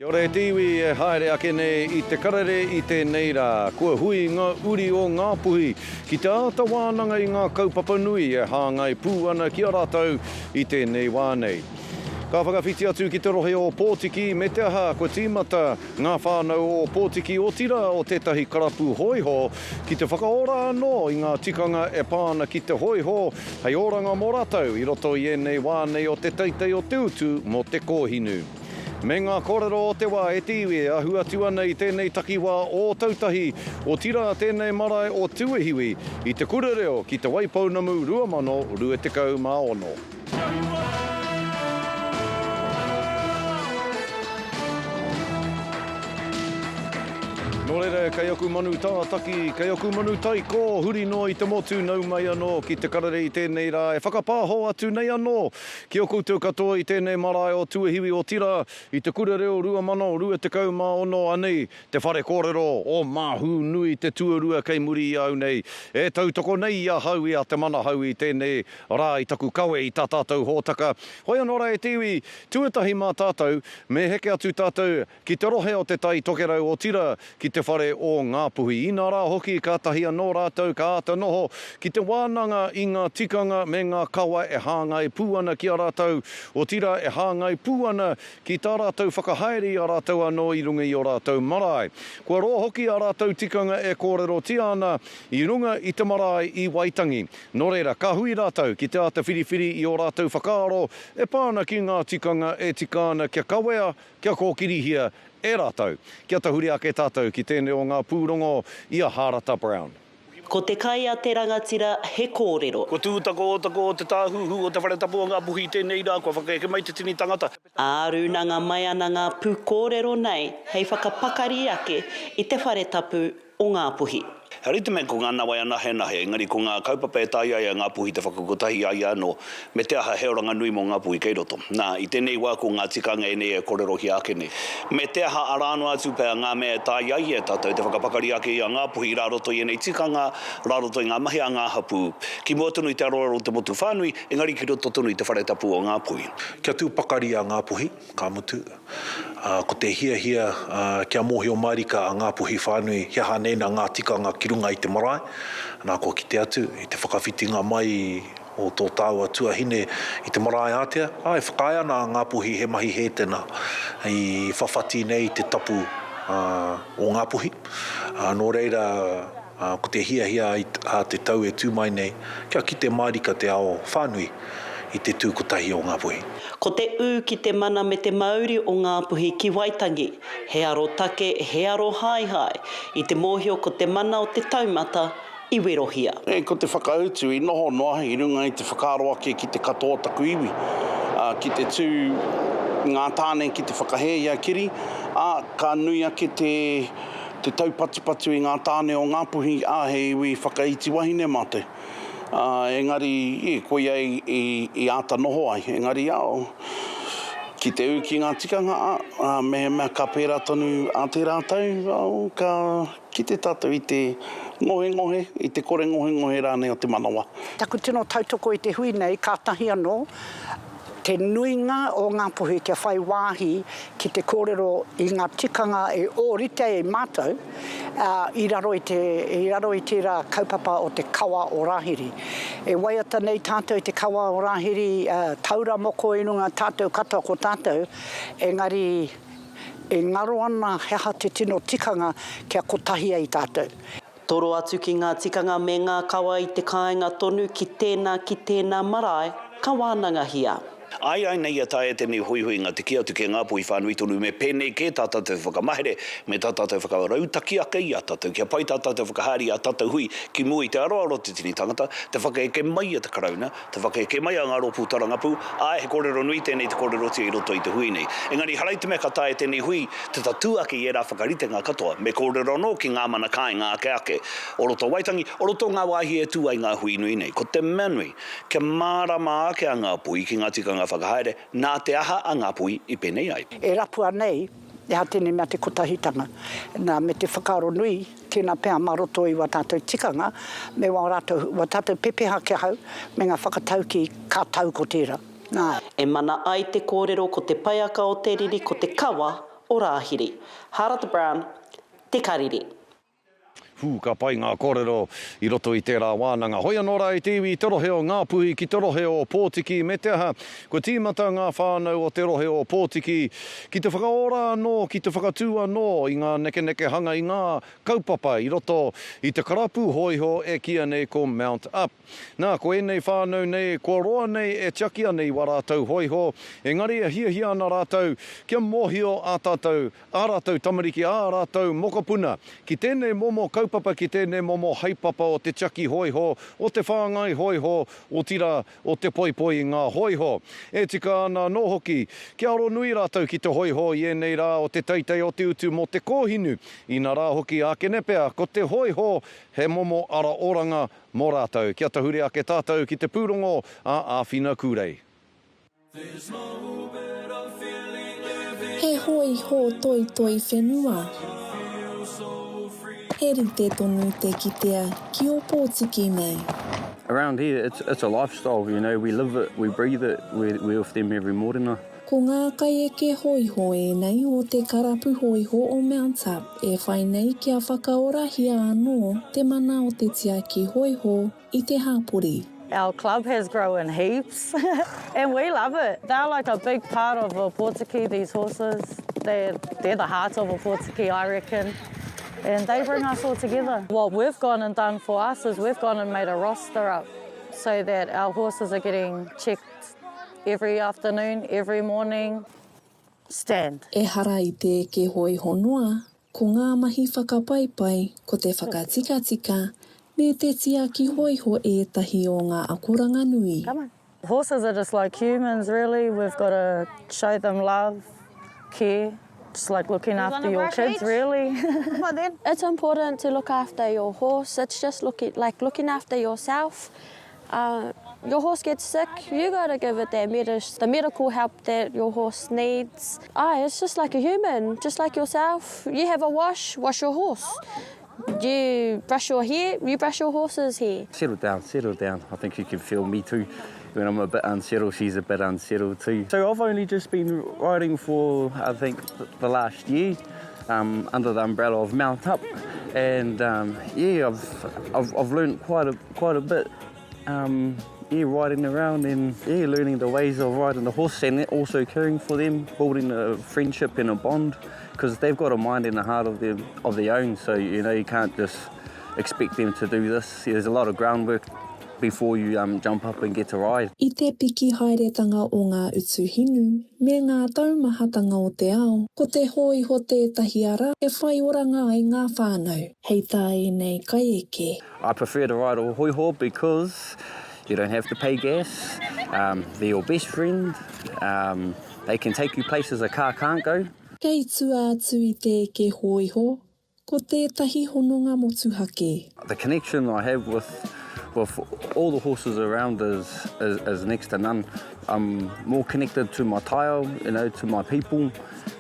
Kia ora te iwi e haere ake nei I te karere I te neira. Kua hui ngā uri o Ngāpuhi ki te āta wānanga I ngā kaupapa nui e hāngai pū ana ki a rātou I tēnei wānei. Ka whakawhiti atu ki te rohe o Ōpōtiki me te aha kua tīmata ngā whānau o Ōpōtiki o tira o tētahi karapu hōiho ki te whakaora anō I ngā tikanga e pāna ki te hōiho hei oranga mō rātou I roto I enei wānei o te Tāite o te utu mo te kōhinu. Me ngā kōrero o te wā e te iwi a hua atu ana I tēnei takiwā o tautahi o tira tēnei marae o tuahiwi I te kurereo ki te waipaunamu 2024. Nō reira, kei aku manu tātaki, kei aku manu tai ko, huri no I te motu nau mai anō ki te karere I tēnei rā. E whakapāho atu nei anō ki o koutou katoa I tēnei marae o tuahiwi o tira, I te kurereo 2024 Anei, te whare kōrero o māhu nui te tuarua kei muri I au nei. E tautoko nei I a hau I a te mana hau I tēnei rā I taku kawe I tā tātou hōtaka. Hoi anō rā e te iwi, tuatahi mā tātou, me heke atu tātou ki te rohe o te tai tokerau o tira ki te whare o Ngāpuhi. Ina rā hoki ka tahi anō rātou ka ata noho ki te wānanga I ngā tikanga me ngā kawa e hāngai pūana ki a rātou o tira e hāngai pūana ki tā rātou whakahaere a rātou anō I runga I o rātou marae. Kua roa hoki a rātou tikanga e kōrero tiana I runga I te marae I Waitangi. Nō reira, ka hui rātou ki te ata whiriwhiri I o rātou whakaaro e pāna ki ngā tikanga e tikana kia kawea, kia kōkirihia e rātou. Kia tahuri ake tātou ki tēnei o ngā pūrongo I a Harata Brown. Ko te kai a te rangatira he kōrero. Ko tūtako o te tāhuhu o te wharetapu o Ngāpuhi tēnei rā, kua whakaeke mai te tini tangata. Ārunanga mai ana ngā pū kōrero nei, hei whakapakari ake I te wharetapu o Ngāpuhi. Hei te mea ko ngā nawai ana he nahe, engari ko ngā kaupapa e tāia a Ngāpuhi te whakakotahi ai anō, me te aha heoranga nui mō Ngāpuhi kei roto. Nā, I tēnei wā ko ngā tikanga e nei e kōrero hi ake nei. Me te aha arāno atu pēr ngā mea e tāia ai e tātou, te whakapakari ake I a Ngāpuhi rā roto I nei tikanga, rā roto I ngā mahi a ngā hapu. Ki mua tonu I te aroaro te motu whānui, engari ki roto tonu I te wharetapu o Ngāpuhi. Kia tūpakari a Ngāpuhi, ka mutu. Ko te hia kia mohi o marika a Ngāpuhi whānui, hia hanena ngā tikanga ki runga I te marae. Nā ko ki te atu, I te whakawhitinga mai o tō tāua tuahine I te marae ātea. E whakaia nā Ngāpuhi he mahi he tēnā I whawhati nei te tapu o Ngāpuhi. Nō reira, ko te hia a te tau e tūmai nei, kia ki te marika te ao whānui I te tūkotahi o Ngāpuhi. Ko te ū ki te mana me te mauri o Ngāpuhi ki Waitangi, he aro take, he aro haihai, I te mōhio ko te mana o te taumata I Wirohia. Ko te whakautu I noho noa I runga I te whakaaro ake ki te katoa taku iwi, ki te tū ngā tāne ki te whakahea kiri, ka nui ake te taupatupatu I ngā tāne o Ngāpuhi, he iwi whakaiti wahine mate. Engari, koe I āta noho ai, engari ki te u ki ngā tikanga, mea ka pērā tonu a te rātau, ki te tātou I te ngohe, I te kore ngohe rānei o te manawa. Taku tino tautoko I te hui nei, ka tahi anō, te nuinga o Ngāpuhi kia whai wāhi ki te kōrero I ngā tikanga e ōrite e mātou, I raro I te rā kaupapa o te kawa o Rāhiri. E waiata nei tātou I te kawa o Rāhiri, taura moko I runga tātou katoa ko tātou, engari e ngaro ana heha te tino tikanga kia kotahia I tātou. Toro atu ki ngā tikanga me ngā kawa I te kāinga tonu ki tēnā marae, ka wānanga hia. Ai nei a tae tēnei hōiho ngā te kia tu ke Ngāpuhi whānui tonu me pēnei ke tātou te whakamahere, me tātou whakarautaki ake I a tātou, kia pai tātou whakahari a tātou hui, ki mua I te aroaro te tini tangata, te whakaeke mai a te karauna, te whakaeke mai a ngā ropu tarangapu, he kōrero nui tēnei te kōrero tia I roto I te hui nei. Engari harai te mea ka tae tēnei hui, te tatu ake I rā whakarite ngā katoa, me kōrero no ki ngā mana kai ngā ake, o roto Waitangi, o roto ngā wāhi e tū ai ngā hui nui nei. Ko te manui, kia mārama ake a Ngāpuhi ki ngā tikanga whakahaere, nā te aha a Ngāpuhi I pēnei ai. E rapu anei, e hatene mea te kotahitanga. Nā me te whakaaro nui, tēnā pēa maroto I wa tātou tikanga, me wa tātou pepeha ke hau, me ngā whakatauki ka tau ko tērā. E mana ai te kōrero ko te paiaka o te riri, ko te kawa o Rāhiri. Harata Brown, Te Karere. Ka pai ngā kōrero i roto i tērā wānanga. Hoi anō rā i tiwi, te rohe o Ngāpuhi ki te rohe o Ōpōtiki, me te aha, ko tīmata ngā whānau o te rohe o Ōpōtiki, ki te whakaora anō, ki te whakatū anō, i ngā neke hanga, i ngā kaupapa, i roto i te karapu hōiho e kia nei ko Mount Up. Nā, ko enei whānau nei, ko roa nei e tiakia nei wa rātou hōiho, engari e hia ana rātou, kia mōhio ā rātou tamariki, ā rātou mokapuna, ki tēnei momo kaupapa, ki tēnei momo haipapa o te tiaki hōiho, o te whāngai hōiho, o tira o te poipoi ngā hōiho. E tika ana nō hoki, kia aro nui rātou ki te hōiho i enei rā o te teitei o te utu mo te kōhinu, i nā rā hoki a kenepea, ko te hōiho he momo ara oranga mō rātou. Kia tahuri ake tātou ki te pūrongo a āwhina kūrei. He hōiho toi whenua. He rite tonu te kitea ki Ōpōtiki nei. Around here, it's a lifestyle, you know, we live it, we breathe it, we're with them every morning. Ko ngā kai eke hōiho e nei o te karapu hōiho o Mount Up e whai nei kia whakaorahia anō te mana o te tiaki hōiho i te hāpori. Our club has grown heaps and we love it. They're like a big part of Ōpōtiki, these horses. They're the heart of Ōpōtiki, I reckon. And they bring us all together. What we've gone and done for us is we've gone and made a roster up so that our horses are getting checked every afternoon, every morning. Stand. E hara i te eke hōiho noa, ko ngā mahi whakapaipai, ko te whakatika, me te tiaki hōiho e tahi o ngā akuranga nui. Come on. Horses are just like humans, really. We've got to show them love, care, just like looking after your kids, really. Come on then. It's important to look after your horse. It's just looking after yourself. Your horse gets sick, you got to give it the medical help that your horse needs. It's just like a human, just like yourself. You have a wash your horse. You brush your hair, you brush your horse's hair. Settle down. I think you can feel me too. When I'm a bit unsettled, she's a bit unsettled too. So I've only just been riding for, I think, the last year, under the umbrella of Mount Up, and I've learned quite a bit. Riding around and learning the ways of riding the horse, and also caring for them, building a friendship and a bond, because they've got a mind and a heart of their own. So you can't just expect them to do this. There's a lot of groundwork before you jump up and get to ride. I te piki haeretanga o ngā utuhinu, me ngā taumahatanga o te ao, ko te hōiho tētahi ara e whai oranga ai ngā whānau. Hei tā e nei kai eke. I prefer to ride a hōiho because you don't have to pay gas. They're your best friend. They can take you places a car can't go. Kei tua atu i te eke hōiho, ko tētahi hononga motuhake. The connection I have with all the horses around is next to none. I'm more connected to my taio, to my people,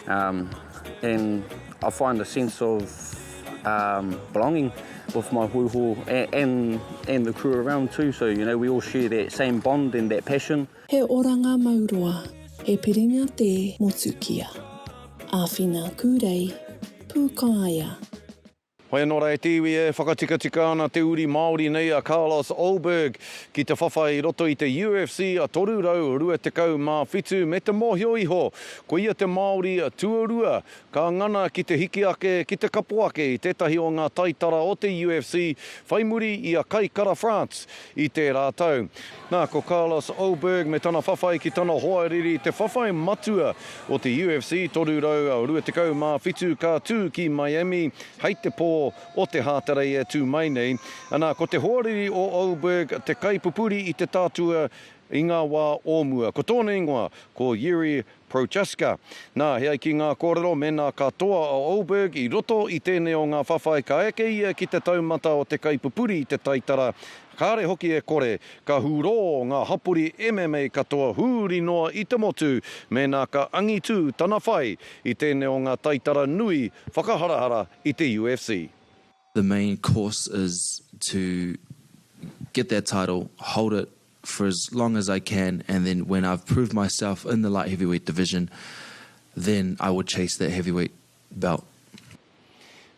and I find a sense of belonging with my hōiho and the crew around too. So we all share that same bond and that passion. He oranga maurua, he piringa te motukia. Āwhina kūrei, pūkaia. Hoi anō rā e tiwi e whakatika ana te uri Māori nei a Carlos Oberg ki te whawhai roto i te UFC a toru rau rua te kau mā whitu me te mōhio iho. Ko ia te Māori a tuarua ka ngana ki te hiki ake, ki te kapo ake i tētahi o ngā taitara o te UFC whai muri i a Kaikara France i te rātau. Nā, ko Carlos Oberg me tana whawhai ki tana hoariri te whawhai matua o te UFC toru rau a rua te kau mā whitu ka tū ki Miami hei te pō o te hātarei e tū mai nei. Anā, ko te hoariri o Oberg, te kaipupuri i te tātua i ngā wā ōmua. Ko tōna ingoa, ko Yuri Prochaska. Nā, hei ki ngā kōrero me ngā katoa o Oberg i roto i tēnei o ngā whawhai ka eke ia ki te taumata o te kaipupuri i te taitara. Kāre hoki e kore, ka hūrō ngā hapuri MMA katoa hūri noa i te motu me nā ka angitu tana whai i tēnei o ngā taitara nui whakaharahara i te UFC. The main course is to get that title, hold it for as long as I can, and then when I've proved myself in the light heavyweight division, then I would chase that heavyweight belt.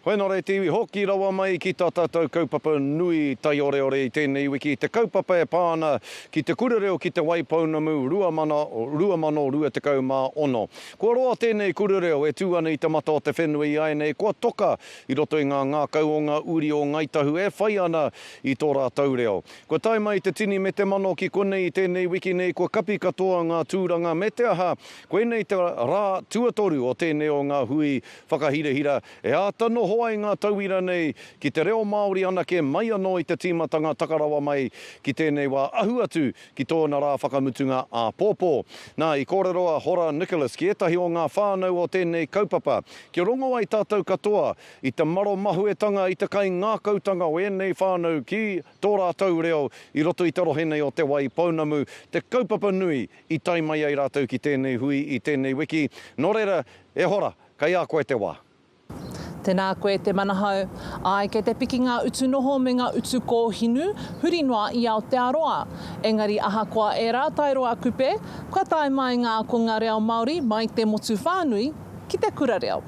Hoi nō rei tiwi, hoki rawa mai ki tā tātou kaupapa nui tai ore I tēnei wiki. Te kaupapa e pāna ki te kurereo ki te waipaunamu 2026. Kua roa tēnei kurereo e tū ana I te mata o te whenua I Anei. Kua toka I roto I ngā kau o ngā uri o ngaitahu e whai ana I tō rātou reo. Kua tai mai te tini me te mano ki konei I tēnei wiki nei, kua kapi katoa ngā tūranga me te aha. Koe nei te rā tuatoru o tēnei o ngā hui whakahirahira. E ātano hoai ngā tauira nei ki te reo Māori anake mai anō I te tīmatanga takarawa mai ki tēnei wā ahu atu ki tōna rā whakamutunga a pōpō. Nā I kōreroa Hora Nicholas ki etahi o ngā whānau o tēnei kaupapa. Ki rongo ai tātou katoa I te maro mahuetanga I te kai ngā kautanga o enei whānau ki tō rātou reo I roto I te rohenei o te wai paunamu. Te kaupapa nui I tai mai ai rātou ki tēnei hui I tēnei wiki. Nō reira, e hora, kai a koe te wā. Tēnā koe te manahau, ai kei te piki ngā utu noho me ngā utu kōhinu, huri noa I Aotearoa. Engari ahakoa e rātairoa kupe, kua tai mai ngā akonga reo Māori mai te motu whānui ki te kura reo.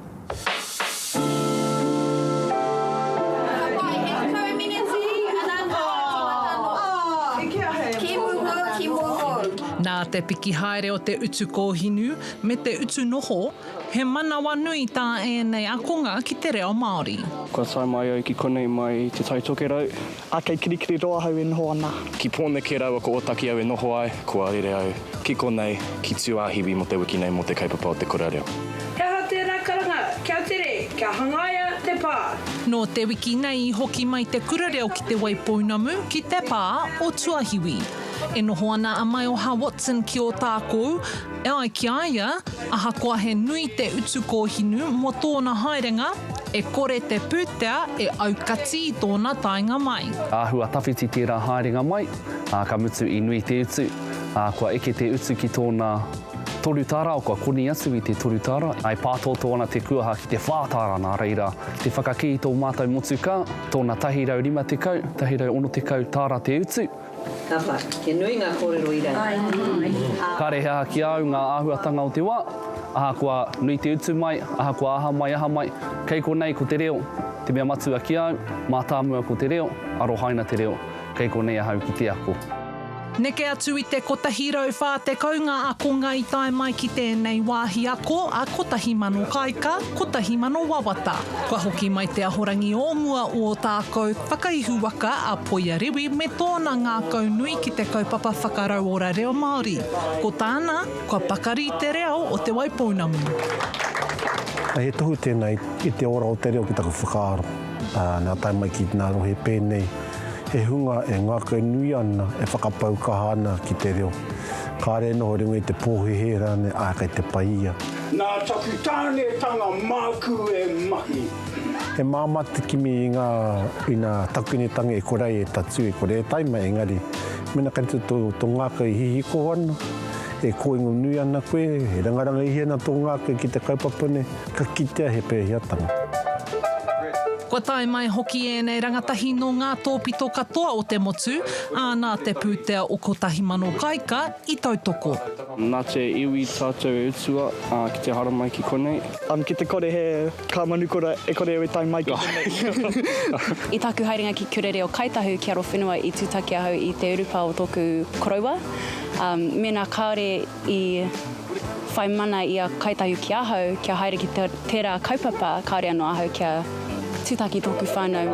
Nā te piki haere o te utu kōhinu me te utu noho, he manawa nui tā ēnei akonga ki te reo Māori. Kua tai mai au ki konei mai te taitoke rau. A kei kirikiri roa hau e noho ana. Ki pōne ke rau a ko otaki au e noho ai, kua rere au ki konei, ki tuahiwi mo te wiki nei mo te kaupapa o te kura reo. Kia hau te rākaranga, kia tere, kia hangaia te pā. No te wiki nei hoki mai te kura reo ki te waipounamu ki te pā o tuahiwi. E noho ana a mai o Ha Watson ki o tākou, e ai ki aia, ahakoa he nui te utu kōhinu mo tōna haerenga, e kore te pūtea e aukati I tōna tainga mai. Āhua tawhiti tērā haerenga mai, ka mutu I nui te utu, kua eke te utu ki tōna torutāra, o kua koni atu I te torutāra. Ai pātoto ana te kuaha ki te whātāra nā reira. Te whakaki I tō mātou motuka, tōna tahirau 5 te kau, tahirau 6 te kau tāra te utu. Ka wha, ke nui ngā kōrero I rei. Kare hea ki au ngā āhuatanga o te wā, aha kua nui te utu mai, aha kua aha mai, kei ko nei ko te reo, te mea matua ki au, mātāmua ko te reo, arohaina te reo, kei ko nei ahau ki te ako. Neke atu I te kotahirau whā te kaunga akonga I tae mai ki tēnei wāhi ako a kotahi mano kaika, kotahi mano wawata. Kua hoki mai te ahorangi ōmua o tākou whakaihu waka a poia rewi me tōna ngā kaunui ki te kaupapa whakarau ora reo Māori. Ko tāna, kua pakari te reo o te waipounamu. He tohu tēnei I te ora o te reo ki taku whakaaro. Nā tai mai ki nā rohe pēnei. He hunga e ngākau nui ana e whakapaukaha ana ki te reo. Kāre noho ringo I te pōhehera ne ākai te paia. Nā taku tāne tanga māku e mahi. He māmata kimi I ngā takune tanga e korei e tatu e korei e taima engari. Mena karitu tō ngākau I hihiko ana. E kōingo nui ana koe, he rangaranga I ana tō ngākau ki te kaupapane, ka kitea he pēhiatanga. Kua tai mai hoki ēnei rangatahi no ngā tōpito katoa o te motu, ānā te pūtea o kotahi mano kaika I tautoko. Nā te iwi tātou e utua, ki te hara mai ki konei. Ki te kore he kāmanukora e kore e tai mai ki konei. I taku haerenga ki kure reo kaitahu ki aro whenua I tūtaki ahau I te urupa o tōku korauā. Mena kāore I whai mana I a kaitahu ki ahau, kia haere ki tērā kaupapa, kāore anō ahau kia tūtaki tōku whānau.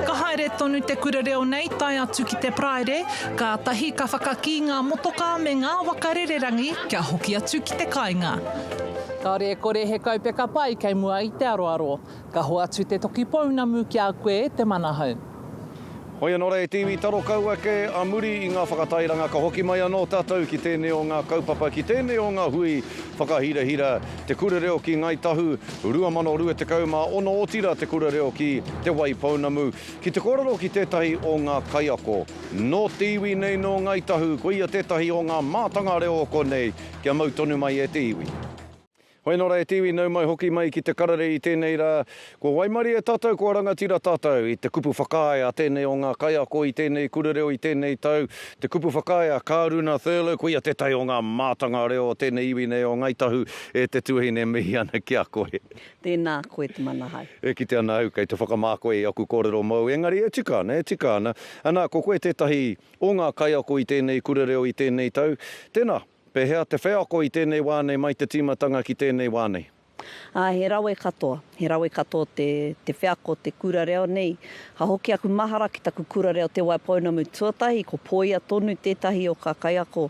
Ka haere tonu te kura reo nei, tai atu ki te praere, ka tahi ka whakaki ngā motoka me ngā wakarererangi, kia hoki atu ki te kāinga. Kāore e kore he kaupeka pai kei mua I te aroaro. Ka ho atu te toki pounamu ki a koe te manahau. Hoi anō rei tiwi taro kauake a muri I ngā whakatairanga ka hoki mai anō tātou ki tēnei o ngā kaupapa, ki tēnei o ngā hui whakahira-hira. Te kura reo ki Ngaitahu, 2026 otira te kura reo ki te waipounamu. Ki te kororo ki tētahi o ngā kaiako. No tiwi nei no Ngaitahu, ko ia tētahi o ngā mātanga reo o konei, kia mautonu mai e tiwi. Hoi nō rei tiwi nau mai hoki mai ki te karare I tēnei rā. Ko waimari e tātou, ko rangatira tātou I te kupu whakae a tēnei o ngā kaiako I tēnei kurereo I tēnei tau. Te kupu whakae a kāruna thurlow, ko ia te tai o ngā mātanga reo o tēnei iwi nei o ngaitahu e te tuahine mihi ana ki a koe. Tēnā koe te mana hai. E ki te ana au, kei te whakamākoe I aku kōrero mau. Engari e tika ana. Ana, ko koe tētahi o ngā kaiako I tēnei kurereo I tēnei tau. Tēnā. Pehea te wheako I tēnei wānei mai te tīmatanga ki tēnei wānei? He rawe katoa te wheako, te kura reo nei. Ha hoki aku mahara ki taku kura reo te waipaunamu tuatahi, ko poia tonu tētahi o ka kaiako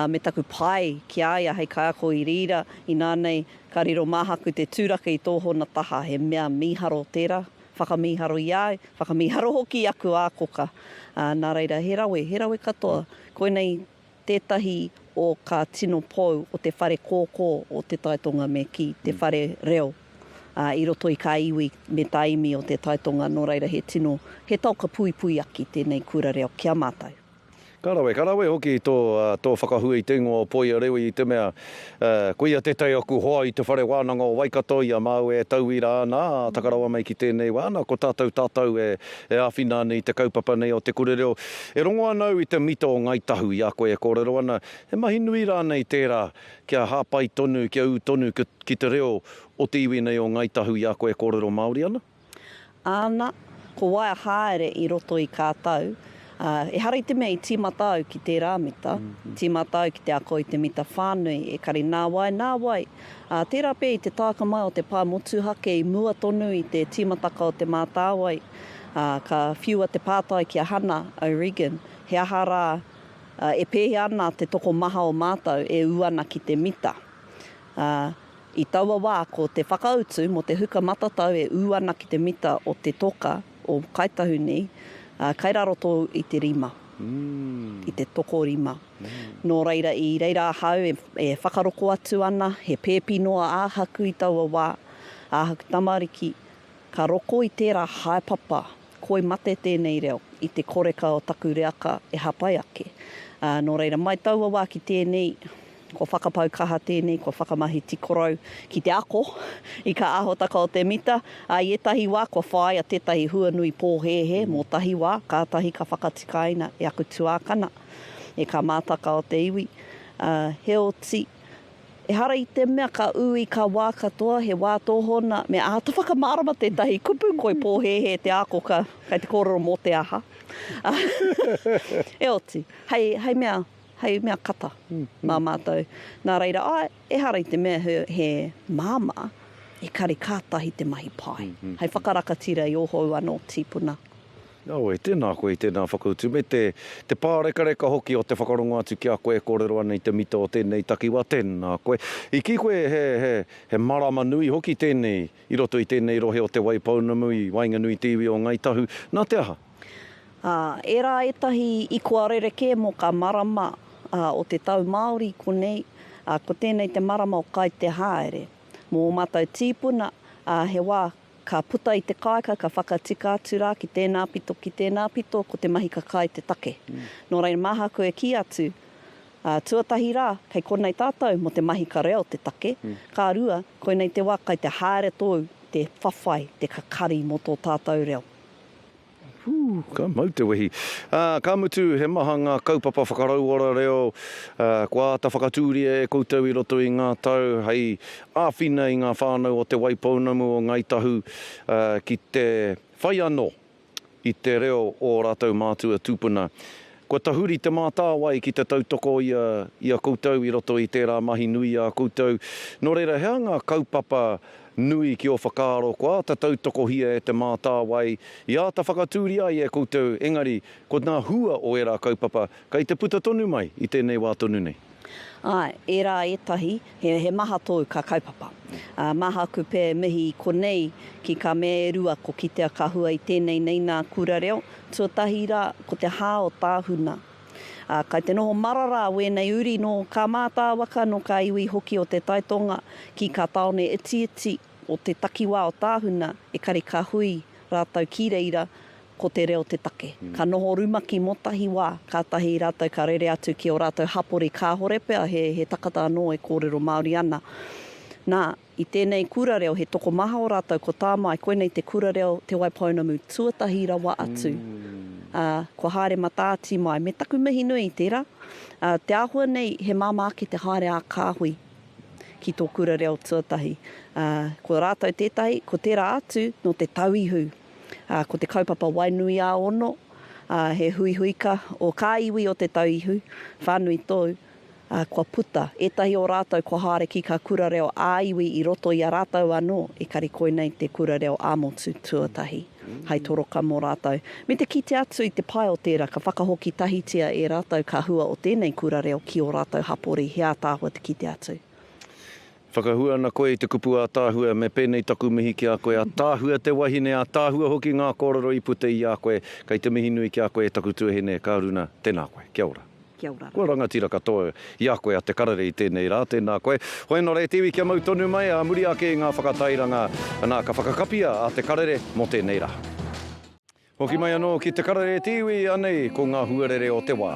me taku pai ki aia hei kaiako I rira, I nānei ka riro mahaku te tūraka I tōhona taha, he mea miharo tērā, whakamiharo I ai, whakamiharo hoki aku ākoka. Nā reira, he rawe katoa. Koe nei tētahi o ka tino pou o te whare kōkō o te taitonga me ki te whare reo. I roto I ka iwi me taimi o te taitonga, nō reira he tino, he tauka pui aki tēnei kura reo kia mātai. Karawe hoki tō whakahui I te ingoa o poia rewi I te mea ko ia te tai aku hoa I te whare wānanga o Waikato ia mau e tau I rā nā takarawa mai ki tēnei wāna ko tātou e āwhina nei te kaupapa nei o te kurereo e rongo anau I te mita o ngaitahu I a koe e kōrero ana he mahi nui rā nei tērā kia hāpai tonu kia u tonu ki te reo o te iwi nei o ngaitahu I a koe e kōrero Māori ana? Ana, ko waia haere I roto I kātau. E harai te mea I tīmata au ki te rāmita, tīmata au ki te ako I te mita whānui, e kari nā wai. Tērā pē I te tāka mai o te pā motuhake I mua tonu I te tīmataka o te mātāwai, ka whiua te pātai ki a hana O'Regan, he aha rā e pēhi ana te toko maha o mātau e uana ki te mita. I taua wā ko te whakautu mo te huka matatau e uana ki te mita o te toka o kaitahu nei, kai raro tō I te rima, I te toko rima. Nō reira I reira hau e whakaroko atu ana, he pēpinoa āhaku I taua wā, āhaku tamariki, ka roko I tērā haepapa, koi mate tēnei reo, I te koreka o taku reaka e hapai ake. Nō reira mai taua wā ki tēnei, ko whakapau kaha tēnei, ko whakamahi tikorau ki te ako, I ka ahotaka o te mita. I etahi wā, ko whaia tētahi huanui pōhehe, mō tahi wā, kātahi ka whakatikaina e aku tuākana, e ka mātaka o te iwi. He oti, e hara I te mea ka ui ka wā katoa, he wā tōhona, me āta whakamarama tētahi kupu, koi pōhehe te ako kai te kōrero mō te aha. E oti, hei mea kata mā mātou. Nā reira, e hara I te mea he māma, e kari kātahi te mahi pai. Hei whakarakatira I oho anō tīpuna. E tēnā koe I tēnā whakautu. Me te pārekareka hoki o te whakarongo atu ki a koe kōrero ana I te mita o tēnei takiwa tēnā koe. I ki koe he marama nui hoki tēnei, I roto I tēnei rohe o te waipaunamu I wainga nui tīwi o ngaitahu. Nā te aha? E rā etahi I Huarere ke mo ka marama o te tau Māori konei, ko tēnei te marama o kai te haere. Mō mātou tīpuna, he wā ka puta I te kaika, ka whakatika atu rā ki tēnā pito, ko te mahi ka kai te take. Nō reira maha koe ki atu, tuatahi rā, kei konei tātou mo te mahi ka reo te take, kā rua, konei te wā kai te haere tōu, te whawhai, te kakari mo tō tātou reo. Ka mau te wehi. Ka mutu he maha ngā kaupapa whakarauora reo, kua ata whakatūri e koutou I roto I ngā tau, hei āwhina I ngā whānau o te waipaunamu o ngaitahu ki te whai anō I te reo o rātou mātua tūpuna. Kua tahuri te mātāwai ki te tautoko I a koutou I roto I tērā mahi nui a koutou. Nō reira, hea ngā kaupapa nui ki o whakaaro, ko āta tautoko hia e te mātāwai, I āta whakatūri ai e koutou, engari, ko nā hua o e rā kaupapa, kai te puta tonu mai I tēnei wā tonu nei. E rā etahi, he maha tōu ka kaupapa. Maha ku pē mihi konei ki ka mea rua ko kitea ka hua I tēnei nei nā kura reo, tuatahi rā ko te hā o tāhuna. Kai te noho marara wēnei uri no ka mātāwaka no ka iwi hoki o te taitonga ki ka taone iti o te takiwā o tāhuna e kari ka hui rātau ki reira ko te reo te take. Ka noho rumaki motahi wā, kātahi rātau ka rere atu ki o rātau hapori ka horepea he takata anō e kōrero Māori ana. Nā, i tēnei kura reo, he toko maha o rātou ko tā mai, koe nei te kura reo te waipaunamu tuatahi rawa atu. Ko haere matāti mai, me taku mihi nui i tērā. Te āhua nei, he māmā ki te haere a kāhui ki tō kura reo tuatahi. Ko rātou tētahi, ko tērā atu no te tauihu. Ko te kaupapa wainui a ono, he huihuika o kā iwi o te tauihu, whānui tōu. Kua puta, etahi o rātou kua haere ki ka kura reo āiwi i roto i a rātou anō, e kari koe nei te kura reo āmotu tuatahi. Hei toroka mō rātou. Me te kite atu i te pai o tērā, ka whakahoki tahitia e rātou ka hua o tēnei kura reo ki o rātou hapori, hea tāhua te kite atu. Whakahua na koe i te kupu a tāhua me pēnei taku mihi ki a koe a tāhua te wahine a tāhua hoki ngā kōrero i pute i a koe, kai te mihi nui ki a koe taku tuahine ka runa, tēnā koe, kia ora. Kia ora. Kua rangatira katoa i a koe a te karere i tēnei rā, tēnā koe. Hoi no rei tiwi kia mau tonu mai, a muri ake ngā whakatairanga, nā ka whakakapia a te karere mo tēnei rā. Hoki mai anō ki te karere tiwi, Anei, ko ngā huarere o te wā.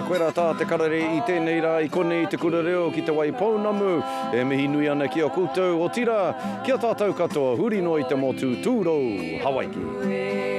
Koe rā tā te karere i tēnei rā, i konei te kura reo ki te waipaunamu, e mihi nui ana ki a koutou o tira, kia tātou katoa, huri no i te motu tūrou, Hawaii.